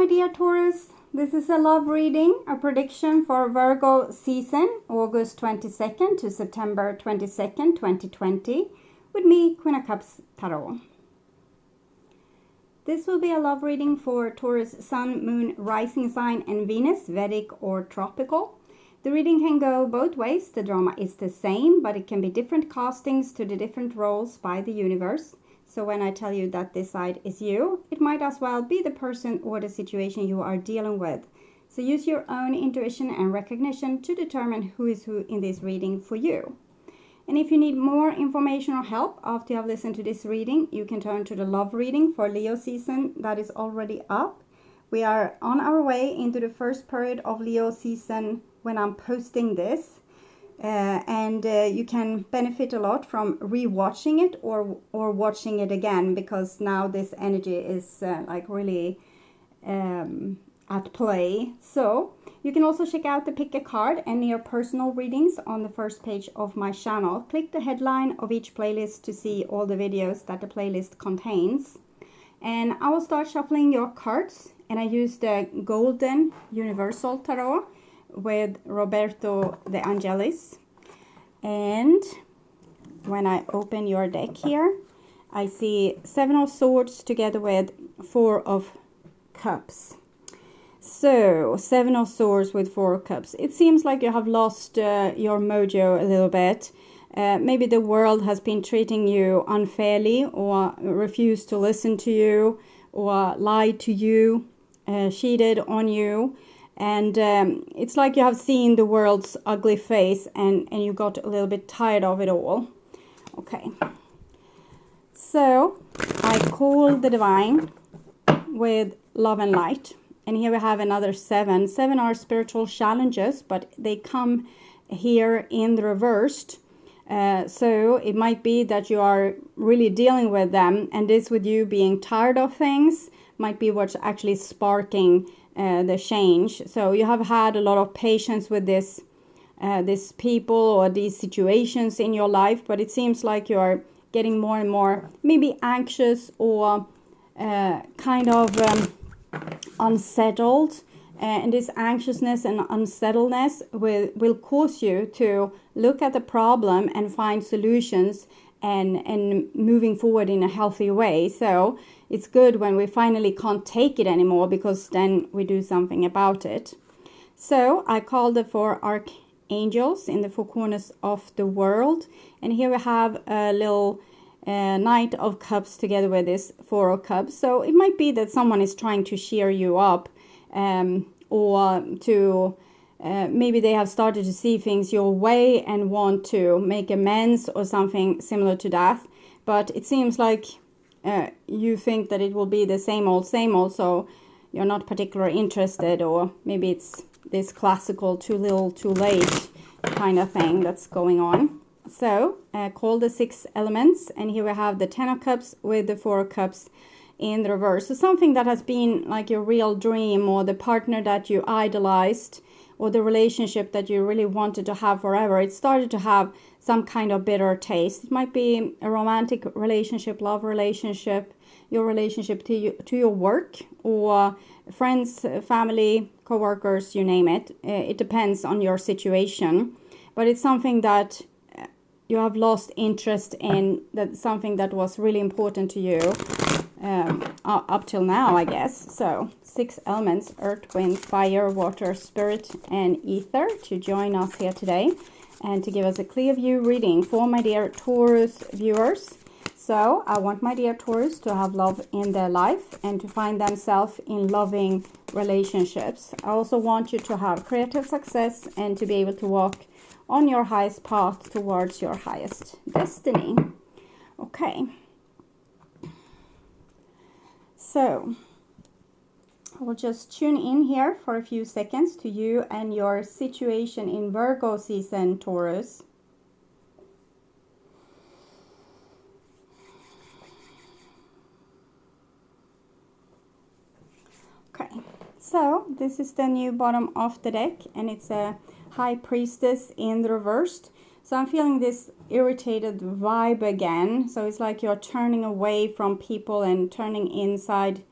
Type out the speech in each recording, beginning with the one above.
my dear Taurus. This is a love reading, a prediction for Virgo season, August 22nd to September 22nd, 2020, with me, Queen of Cups Tarot. This will be a love reading for Taurus Sun, Moon, Rising sign and Venus, Vedic or tropical. The reading can go both ways. The drama is the same, but it can be different castings to the different roles by the universe. So when I tell you that this side is you, it might as well be the person or the situation you are dealing with. So use your own intuition and recognition to determine who is who in this reading for you. And if you need more information or help after you have listened to this reading, you can turn to the love reading for Leo season that is already up. We are on our way into the first period of Leo season when I'm posting this. And you can benefit a lot from rewatching it or watching it again, because now this energy is like really at play. So you can also check out the pick a card and your personal readings on the first page of my channel. Click the headline of each playlist to see all the videos that the playlist contains. And I will start shuffling your cards, and I use the Golden Universal Tarot with Roberto De Angelis. And when I open your deck here, I see 7 of Swords together with 4 of Cups. So 7 of Swords with 4 of Cups. It seems like you have lost your mojo a little bit. Maybe the world has been treating you unfairly, or refused to listen to you, or lied to you, cheated on you. And it's like you have seen the world's ugly face, and you got a little bit tired of it all. Okay. So I call the divine with love and light. And here we have another 7. 7 are spiritual challenges, but they come here in the reversed. So it might be that you are really dealing with them, and this with you being tired of things might be what's actually sparking the change. So you have had a lot of patience with this people or these situations in your life, but it seems like you are getting more and more maybe anxious or kind of unsettled. And this anxiousness and unsettledness will cause you to look at the problem and find solutions and moving forward in a healthy way. So it's good when we finally can't take it anymore, because then we do something about it. So I called the 4 archangels in the 4 corners of the world. And here we have a little Knight of Cups together with this 4 of Cups. So it might be that someone is trying to cheer you up, or to maybe they have started to see things your way and want to make amends or something similar to that. But it seems like you think that it will be the same old, so you're not particularly interested, or maybe it's this classical too little, too late kind of thing that's going on. So call the 6 elements, and here we have the 10 of Cups with the 4 of Cups in the reverse. So something that has been like your real dream, or the partner that you idolized, or the relationship that you really wanted to have forever, it started to have some kind of bitter taste. It might be a romantic relationship, love relationship, your relationship to your work, or friends, family, co-workers, you name it. It depends on your situation. But it's something that you have lost interest in, that's something that was really important to you up till now, I guess. So 6 elements: earth, wind, fire, water, spirit, and ether, to join us here today and to give us a clear view reading for my dear Taurus viewers. So I want my dear Taurus to have love in their life and to find themselves in loving relationships. I also want you to have creative success and to be able to walk on your highest path towards your highest destiny. Okay. So I will just tune in here for a few seconds to you and your situation in Virgo season, Taurus. Okay, so this is the new bottom of the deck, and it's a High Priestess in the reversed. So I'm feeling this irritated vibe again. So it's like you're turning away from people and turning inside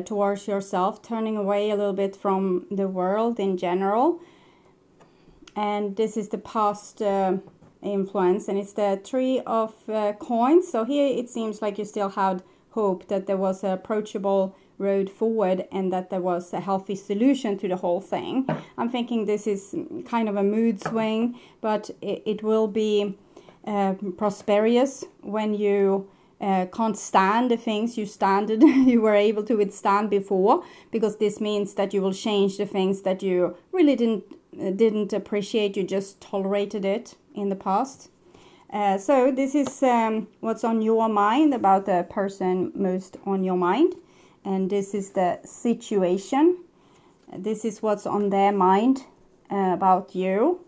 towards yourself, turning away a little bit from the world in general. And this is the past influence, and it's the Three of Coins. So here it seems like you still had hope that there was an approachable road forward and that there was a healthy solution to the whole thing. I'm thinking this is kind of a mood swing, but it will be prosperous when you can't stand the things you were able to withstand before, because this means that you will change the things that you really didn't appreciate. You just tolerated it in the past. So this is what's on your mind about the person most on your mind, and this is the situation. This is what's on their mind about you.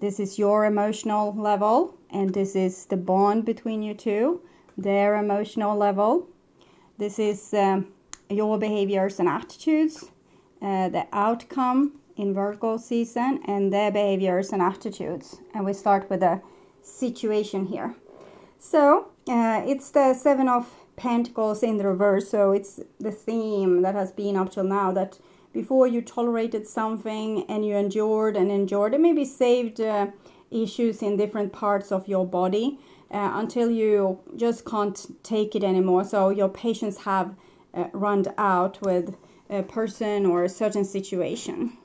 This is your emotional level, and this is the bond between you two, their emotional level. This is your behaviors and attitudes, the outcome in Virgo season, and their behaviors and attitudes. And we start with a situation here. So it's the Seven of Pentacles in the reverse. So it's the theme that has been up till now, that before you tolerated something and you endured and maybe saved issues in different parts of your body until you just can't take it anymore. So your patience have run out with a person or a certain situation.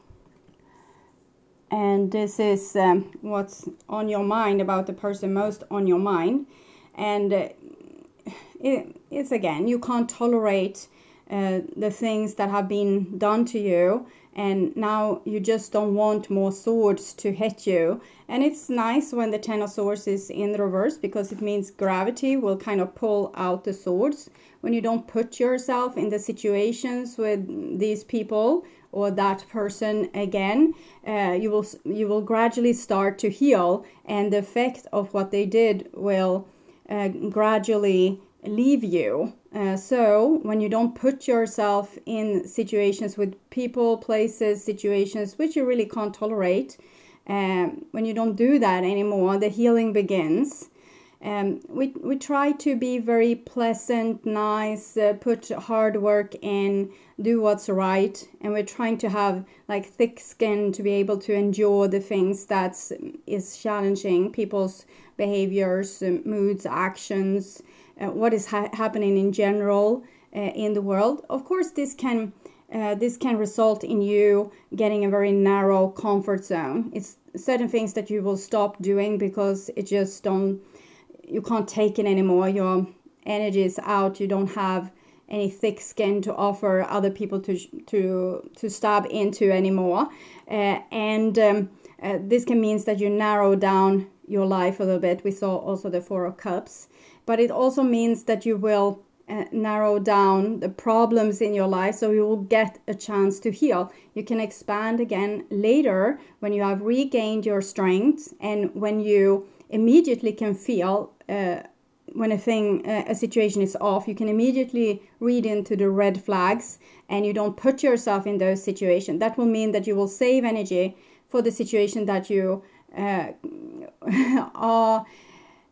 And this is what's on your mind about the person most on your mind. And it's again, you can't tolerate the things that have been done to you, and now you just don't want more swords to hit you. And it's nice when the Ten of Swords is in the reverse, because it means gravity will kind of pull out the swords. When you don't put yourself in the situations with these people or that person again, you will gradually start to heal, and the effect of what they did will gradually leave you. So when you don't put yourself in situations with people, places, situations which you really can't tolerate, when you don't do that anymore, the healing begins. We try to be very pleasant, nice, put hard work in, do what's right, and we're trying to have like thick skin to be able to endure the things that is challenging, people's behaviors, moods, actions, what is happening in general in the world. Of course, this can result in you getting a very narrow comfort zone. It's certain things that you will stop doing because it just you can't take it anymore. Your energy is out. You don't have any thick skin to offer other people to stab into anymore. This can mean that you narrow down your life a little bit. We saw also the Four of Cups. But it also means that you will narrow down the problems in your life, so you will get a chance to heal. You can expand again later when you have regained your strength, and when you immediately can feel when a situation is off. You can immediately read into the red flags, and you don't put yourself in those situations. That will mean that you will save energy for the situation that you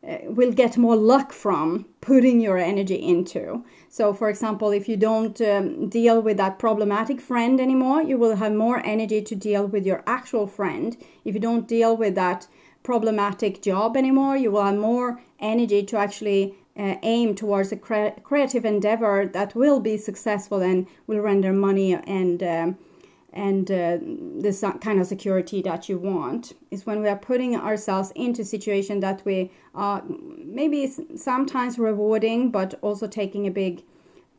will get more luck from putting your energy into. So for example, if you don't deal with that problematic friend anymore, you will have more energy to deal with your actual friend. If you don't deal with that problematic job anymore, you will have more energy to actually aim towards a creative endeavor that will be successful and will render money and this kind of security that you want. Is when we are putting ourselves into a situation that we are maybe sometimes rewarding, but also taking a big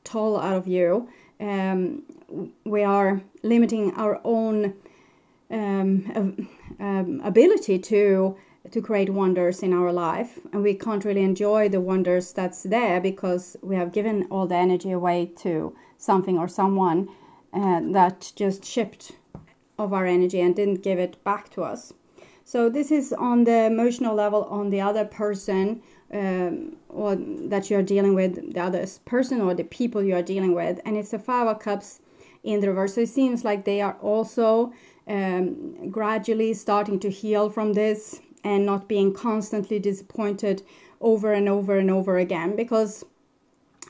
toll out of you. We are limiting our own ability to create wonders in our life, and we can't really enjoy the wonders that's there because we have given all the energy away to something or someone that just shipped of our energy and didn't give it back to us. So this is on the emotional level on the other person or that you're dealing with, the other person or the people you are dealing with. And it's the Five of Cups in the reverse. So it seems like they are also gradually starting to heal from this and not being constantly disappointed over and over and over again, because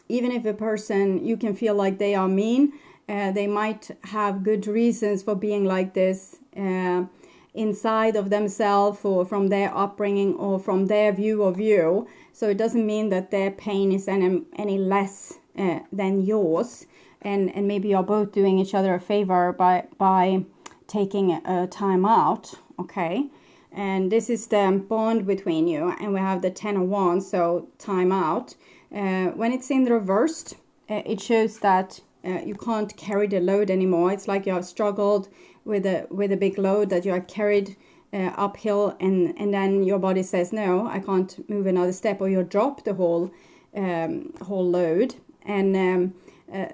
even if a person, you can feel like they are mean, they might have good reasons for being like this inside of themselves, or from their upbringing, or from their view of you. So it doesn't mean that their pain is any less than yours. And maybe you're both doing each other a favor by taking a time out, okay? And this is the bond between you. And we have the 10 of Wands, so time out. When it's in reversed, it shows that you can't carry the load anymore. It's like you have struggled with a big load that you have carried uphill, and then your body says, no, I can't move another step, or you drop the whole load. And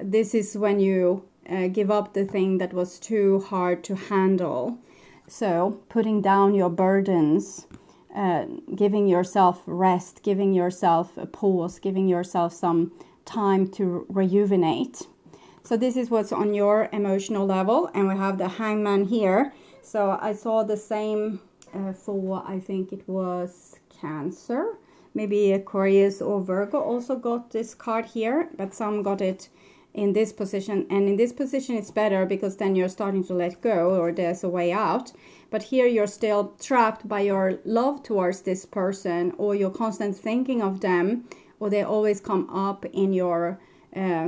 this is when you give up the thing that was too hard to handle. So putting down your burdens, giving yourself rest, giving yourself a pause, giving yourself some time to rejuvenate. So this is what's on your emotional level. And we have the Hangman here. So I saw the same for, I think it was Cancer. Maybe Aquarius or Virgo also got this card here, but some got it in this position. And in this position it's better, because then you're starting to let go, or there's a way out. But here you're still trapped by your love towards this person, or your constant thinking of them, or they always come up in your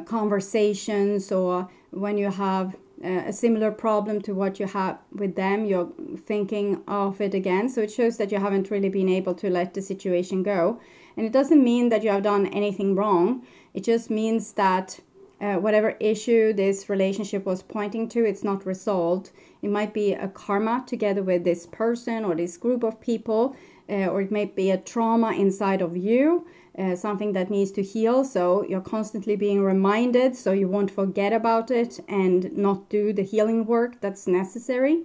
conversations, or when you have a similar problem to what you have with them, you're thinking of it again. So it shows that you haven't really been able to let the situation go. And it doesn't mean that you have done anything wrong. It just means that whatever issue this relationship was pointing to, it's not resolved. It might be a karma together with this person or this group of people, or it might be a trauma inside of you, something that needs to heal. So you're constantly being reminded, so you won't forget about it and not do the healing work that's necessary.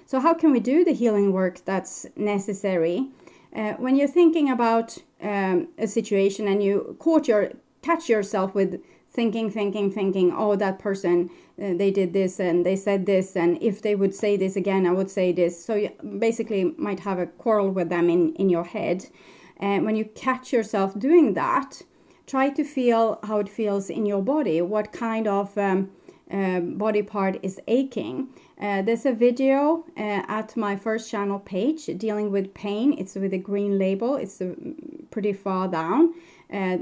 So how can we do the healing work that's necessary? When you're thinking about a situation and you catch yourself with thinking, oh, that person, they did this and they said this, and if they would say this again, I would say this. So you basically might have a quarrel with them in your head. And when you catch yourself doing that, try to feel how it feels in your body. What kind of body part is aching? There's a video at my first channel page dealing with pain. It's with a green label. It's pretty far down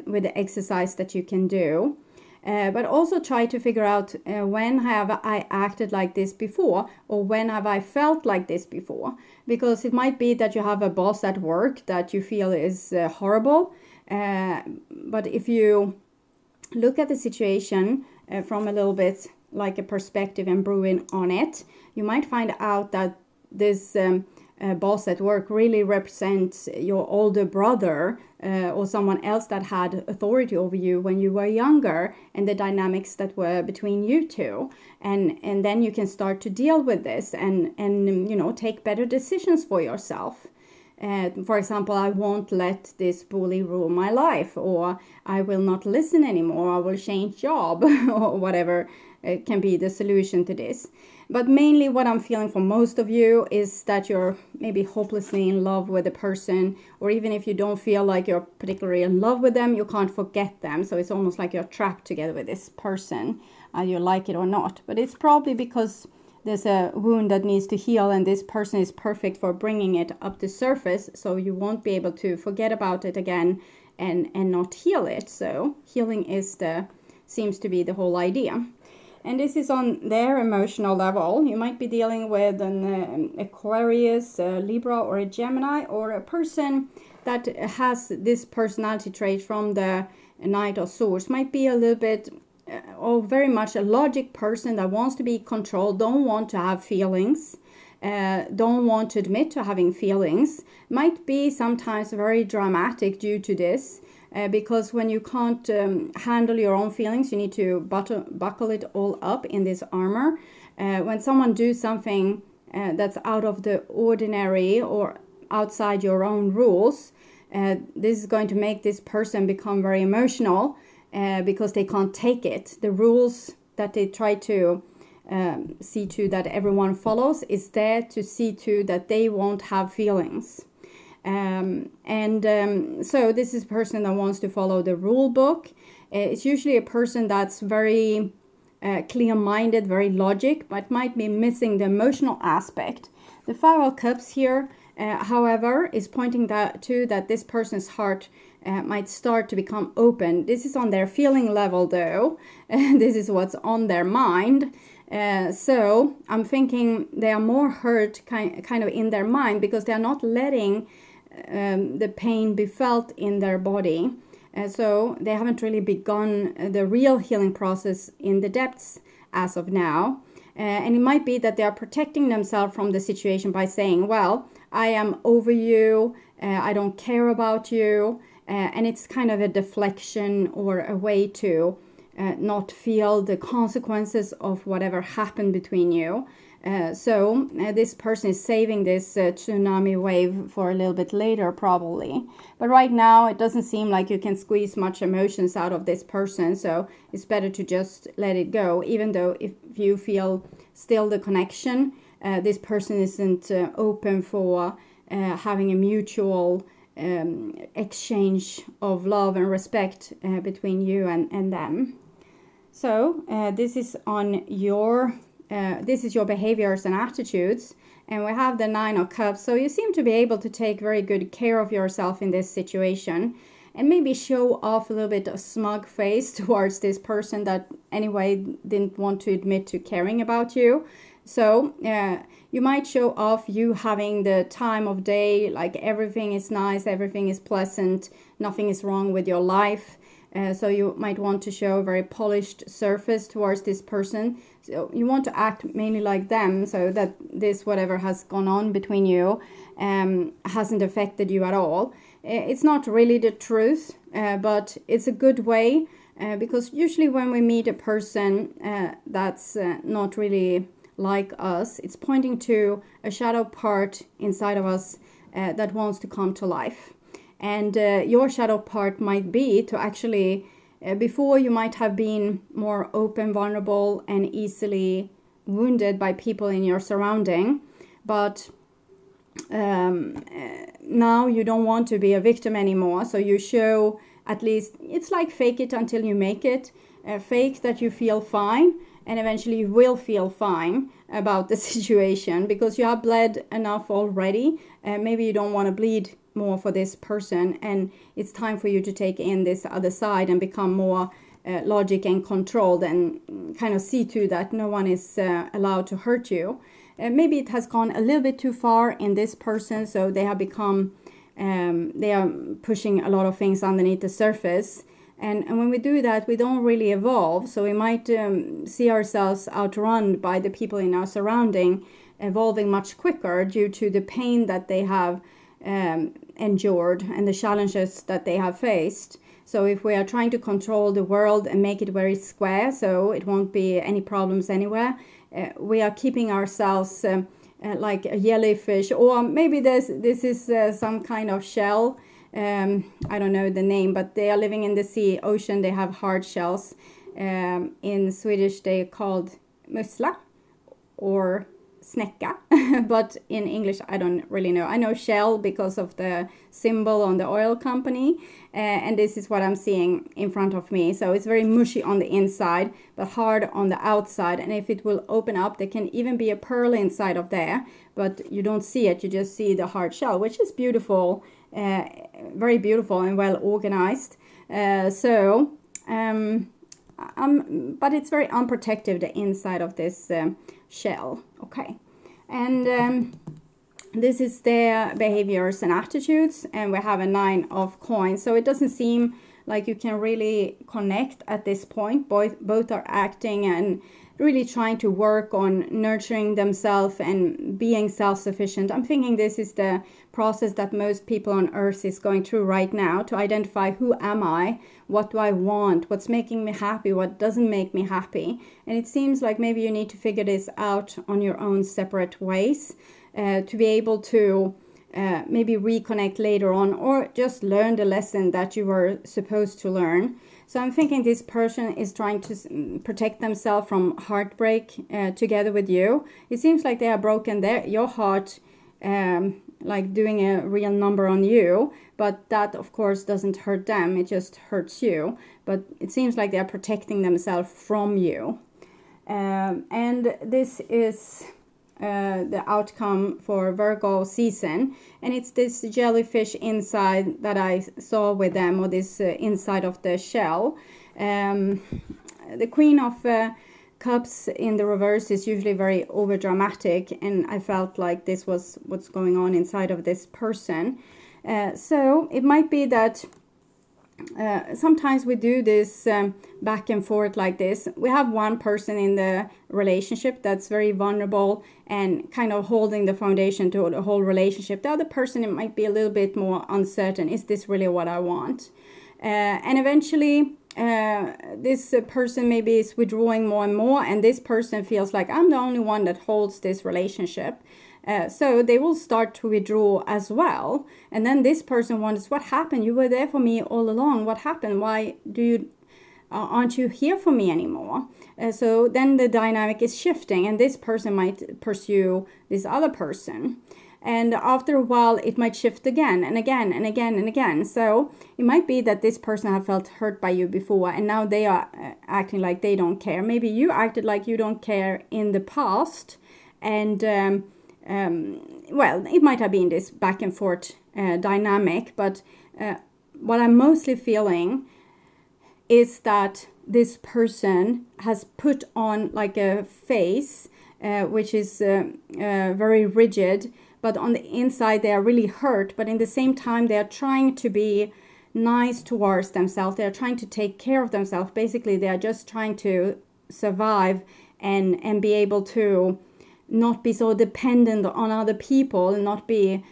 with the exercise that you can do. But also try to figure out when have I acted like this before, or when have I felt like this before. Because it might be that you have a boss at work that you feel is horrible. But if you look at the situation from a little bit like a perspective and brewing on it, you might find out that this boss at work really represents your older brother or someone else that had authority over you when you were younger, and the dynamics that were between you two. And then you can start to deal with this and take better decisions for yourself. For example, I won't let this bully rule my life, or I will not listen anymore, I will change job, or whatever can be the solution to this. But mainly what I'm feeling for most of you is that you're maybe hopelessly in love with a person, or even if you don't feel like you're particularly in love with them, you can't forget them. So it's almost like you're trapped together with this person, you like it or not. But it's probably because there's a wound that needs to heal, and this person is perfect for bringing it up to surface, so you won't be able to forget about it again and not heal it. So healing seems to be the whole idea. And this is on their emotional level. You might be dealing with an Aquarius, a Libra, or a Gemini, or a person that has this personality trait from the Knight of Swords. Might be a little bit, or very much a logic person that wants to be controlled, don't want to have feelings, don't want to admit to having feelings. Might be sometimes very dramatic due to this. Because when you can't handle your own feelings, you need to buckle it all up in this armor. When someone does something that's out of the ordinary or outside your own rules, this is going to make this person become very emotional because they can't take it. The rules that they try to see to that everyone follows is there to see to that they won't have feelings. So this is a person that wants to follow the rule book. It's usually a person that's very clear-minded, very logic, but might be missing the emotional aspect. The Five of Cups here, however, is pointing that this person's heart might start to become open. This is on their feeling level, though. This is what's on their mind. So I'm thinking they are more hurt kind of in their mind because they are not letting the pain be felt in their body. So they haven't really begun the real healing process in the depths as of now. And it might be that they are protecting themselves from the situation by saying, well, I am over you, I don't care about you. And it's kind of a deflection or a way to not feel the consequences of whatever happened between you. So this person is saving this tsunami wave for a little bit later, probably. But right now, it doesn't seem like you can squeeze much emotions out of this person. So it's better to just let it go, even though if you feel still the connection, this person isn't open for having a mutual exchange of love and respect between you and them. So this is on your this is your behaviors and attitudes, and we have the Nine of Cups. So you seem to be able to take very good care of yourself in this situation, and maybe show off a little bit of smug face towards this person that anyway didn't want to admit to caring about you. So you might show off you having the time of day, like everything is nice, everything is pleasant, nothing is wrong with your life. So you might want to show a very polished surface towards this person. So you want to act mainly like them, so that this whatever has gone on between you hasn't affected you at all. It's not really the truth, but it's a good way because usually when we meet a person that's not really like us, it's pointing to a shadow part inside of us that wants to come to life. And your shadow part might be to actually, before you might have been more open, vulnerable, and easily wounded by people in your surrounding. But now you don't want to be a victim anymore. So you show, at least, it's like fake it until you make it. Fake that you feel fine, and eventually you will feel fine about the situation because you have bled enough already. Maybe you don't want to bleed more for this person, and it's time for you to take in this other side and become more logic and controlled, and kind of see to that no one is allowed to hurt you. Maybe it has gone a little bit too far in this person, so they have become they are pushing a lot of things underneath the surface, and when we do that, we don't really evolve. So we might see ourselves outrun by the people in our surrounding, evolving much quicker due to the pain that they have endured and the challenges that they have faced. So if we are trying to control the world and make it very square so it won't be any problems anywhere, we are keeping ourselves like a jellyfish, or maybe this is some kind of shell. I don't know the name, but they are living in the sea, ocean. They have hard shells. In Swedish they are called mussla or snäcka, but in English I don't really know. I know shell because of the symbol on the oil company, and this is what I'm seeing in front of me. So it's very mushy on the inside but hard on the outside, and if it will open up, there can even be a pearl inside of there, but you don't see it, you just see the hard shell, which is beautiful, very beautiful and well organized. But it's very unprotected, the inside of this shell. Okay, and this is their behaviors and attitudes, and we have a 9 of coins. So it doesn't seem like you can really connect at this point. Both are acting and really trying to work on nurturing themselves and being self-sufficient. I'm thinking this is the process that most people on earth is going through right now, to identify who am I, what do I want, what's making me happy, what doesn't make me happy. And it seems like maybe you need to figure this out on your own separate ways to be able to maybe reconnect later on, or just learn the lesson that you were supposed to learn. So I'm thinking this person is trying to protect themselves from heartbreak together with you. It seems like they are broken. Your heart like doing a real number on you, but that of course doesn't hurt them, it just hurts you. But it seems like they're protecting themselves from you. And this is the outcome for Virgo season, and it's this jellyfish inside that I saw with them, or this inside of the shell. The Queen of Cups in the reverse is usually very over dramatic, and I felt like this was what's going on inside of this person. So it might be that sometimes we do this back and forth like this. We have one person in the relationship that's very vulnerable and kind of holding the foundation to the whole relationship. The other person, it might be a little bit more uncertain. Is this really what I want? And eventually this person maybe is withdrawing more and more, and this person feels like I'm the only one that holds this relationship. So they will start to withdraw as well. And then this person wonders, what happened? You were there for me all along. What happened? Why aren't you here for me anymore? So then the dynamic is shifting, and this person might pursue this other person. And after a while, it might shift again and again and again and again. So it might be that this person have felt hurt by you before, and now they are acting like they don't care. Maybe you acted like you don't care in the past. And well, it might have been this back and forth dynamic. But what I'm mostly feeling is that this person has put on like a face which is very rigid. But on the inside, they are really hurt. But in the same time, they are trying to be nice towards themselves. They are trying to take care of themselves. Basically, they are just trying to survive and be able to not be so dependent on other people and not be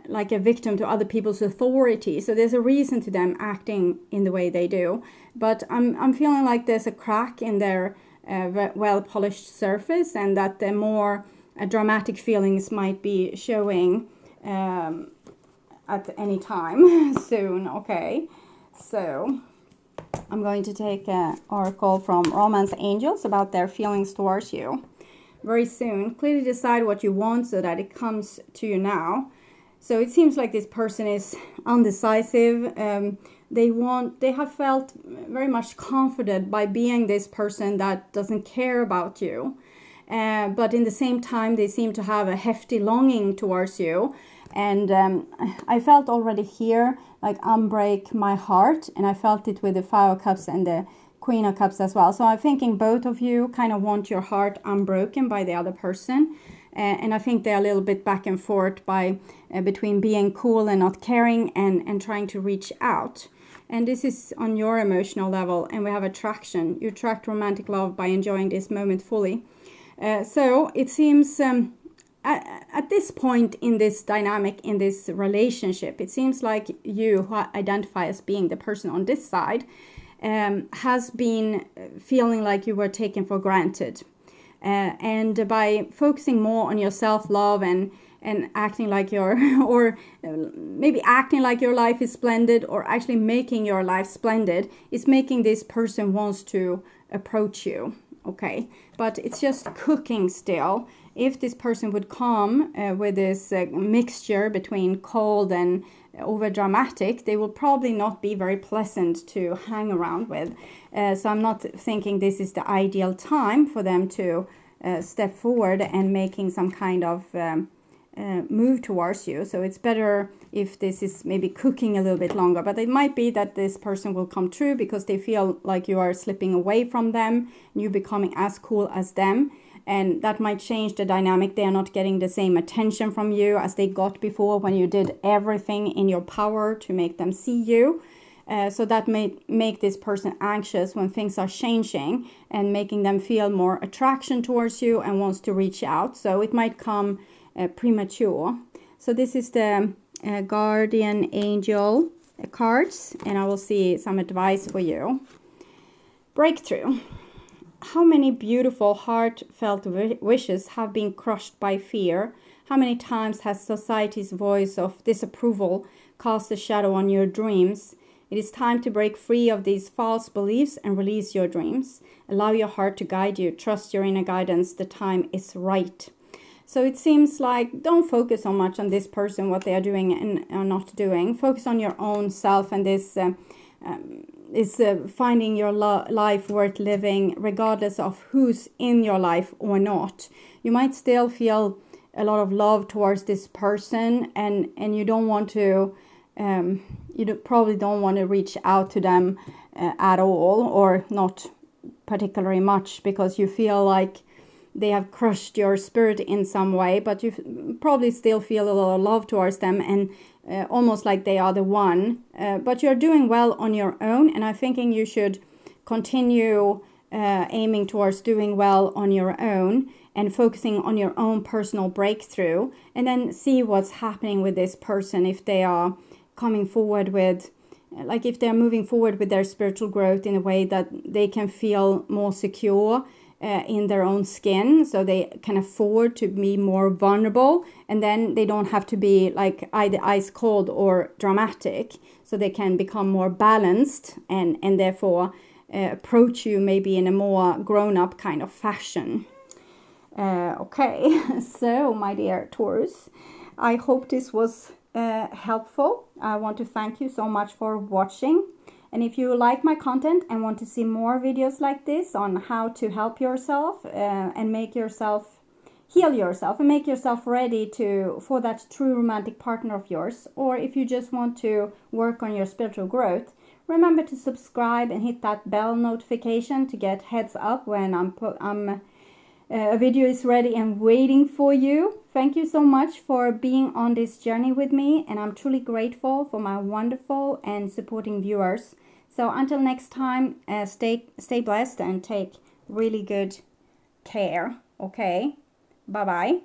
like a victim to other people's authority. So there's a reason to them acting in the way they do. But I'm feeling like there's a crack in their well-polished surface, and that the more dramatic feelings might be showing at any time soon. Okay, so I'm going to take an oracle from Romance Angels about their feelings towards you very soon. Clearly decide what you want so that it comes to you now. So it seems like this person is undecisive. They have felt very much comforted by being this person that doesn't care about you. But in the same time, they seem to have a hefty longing towards you. And I felt already here, like, unbreak my heart. And I felt it with the Five of Cups and the Queen of Cups as well. So I'm thinking both of you kind of want your heart unbroken by the other person. And I think they're a little bit back and forth between being cool and not caring and trying to reach out. And this is on your emotional level. And we have attraction. You attract romantic love by enjoying this moment fully. So it seems at this point in this dynamic, in this relationship, it seems like you, who identify as being the person on this side, has been feeling like you were taken for granted. And by focusing more on your self-love and acting like or maybe acting like your life is splendid, or actually making your life splendid, is making this person wants to approach you. Okay, but it's just cooking still. If this person would come with this mixture between cold and over dramatic, they will probably not be very pleasant to hang around with. So I'm not thinking this is the ideal time for them to step forward and making some kind of move towards you. So it's better if this is maybe cooking a little bit longer. But it might be that this person will come true because they feel like you are slipping away from them and you becoming as cool as them. And that might change the dynamic. They are not getting the same attention from you as they got before when you did everything in your power to make them see you. So that may make this person anxious when things are changing and making them feel more attraction towards you and wants to reach out. So it might come premature. So this is the Guardian Angel cards, and I will see some advice for you. Breakthrough. How many beautiful heartfelt wishes have been crushed by fear? How many times has society's voice of disapproval cast a shadow on your dreams? It is time to break free of these false beliefs and release your dreams. Allow your heart to guide you. Trust your inner guidance. The time is right. So it seems like don't focus so much on this person, what they are doing and are not doing. Focus on your own self, and this is finding your life worth living regardless of who's in your life or not. You might still feel a lot of love towards this person, and you don't want to probably don't want to reach out to them at all, or not particularly much, because you feel like they have crushed your spirit in some way, but you probably still feel a lot of love towards them, and almost like they are the one, but you're doing well on your own, and I'm thinking you should continue aiming towards doing well on your own and focusing on your own personal breakthrough, and then see what's happening with this person, if they are coming forward with, like if they're moving forward with their spiritual growth in a way that they can feel more secure in their own skin, so they can afford to be more vulnerable, and then they don't have to be like either ice cold or dramatic, so they can become more balanced and therefore approach you maybe in a more grown-up kind of fashion. Okay, so my dear Taurus, I hope this was helpful. I want to thank you so much for watching. And if you like my content and want to see more videos like this on how to help yourself and make yourself, heal yourself and make yourself ready for that true romantic partner of yours, or if you just want to work on your spiritual growth, remember to subscribe and hit that bell notification to get heads up when a video is ready and waiting for you. Thank you so much for being on this journey with me, and I'm truly grateful for my wonderful and supporting viewers. So until next time, stay blessed and take really good care. Okay, bye bye.